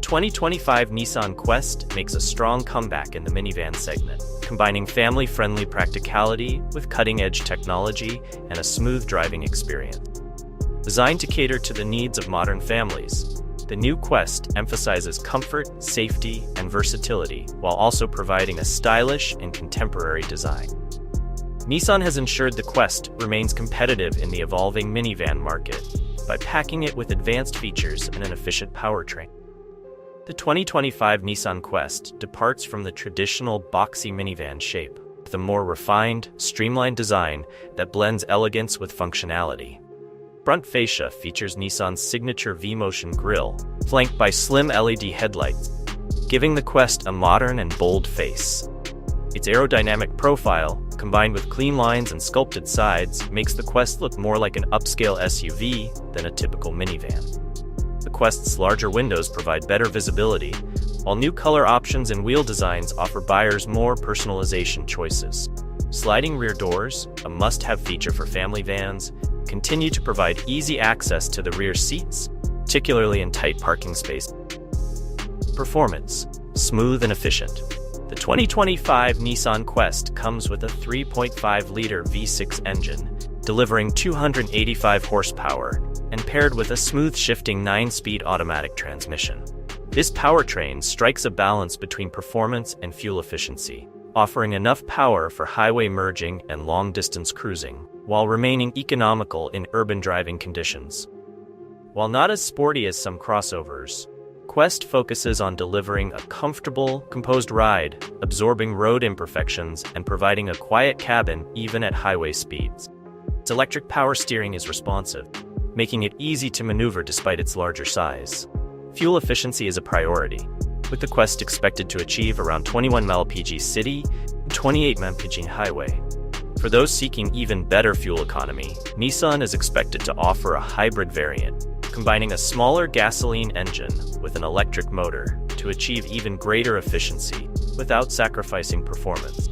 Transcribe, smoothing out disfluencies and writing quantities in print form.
2025 Nissan Quest makes a strong comeback in the minivan segment, combining family-friendly practicality with cutting-edge technology and a smooth driving experience. Designed to cater to the needs of modern families, the new Quest emphasizes comfort, safety, and versatility, while also providing a stylish and contemporary design. Nissan has ensured the Quest remains competitive in the evolving minivan market by packing it with advanced features and an efficient powertrain. The 2025 Nissan Quest departs from the traditional boxy minivan shape with a more refined, streamlined design that blends elegance with functionality. Front fascia features Nissan's signature V-motion grille, flanked by slim LED headlights, giving the Quest a modern and bold face. Its aerodynamic profile, combined with clean lines and sculpted sides, makes the Quest look more like an upscale SUV than a typical minivan. The Quest's larger windows provide better visibility, while new color options and wheel designs offer buyers more personalization choices. Sliding rear doors, a must-have feature for family vans, continue to provide easy access to the rear seats, particularly in tight parking spaces. Performance: smooth and efficient. The 2025 Nissan Quest comes with a 3.5-liter V6 engine, delivering 285 horsepower, and paired with a smooth shifting 9-speed automatic transmission. This powertrain strikes a balance between performance and fuel efficiency, offering enough power for highway merging and long-distance cruising, while remaining economical in urban driving conditions. While not as sporty as some crossovers, Quest focuses on delivering a comfortable, composed ride, absorbing road imperfections and providing a quiet cabin even at highway speeds. Its electric power steering is responsive, making it easy to maneuver despite its larger size. Fuel efficiency is a priority, with the Quest expected to achieve around 21 mpg city and 28 mpg highway. For those seeking even better fuel economy, Nissan is expected to offer a hybrid variant, combining a smaller gasoline engine with an electric motor to achieve even greater efficiency without sacrificing performance.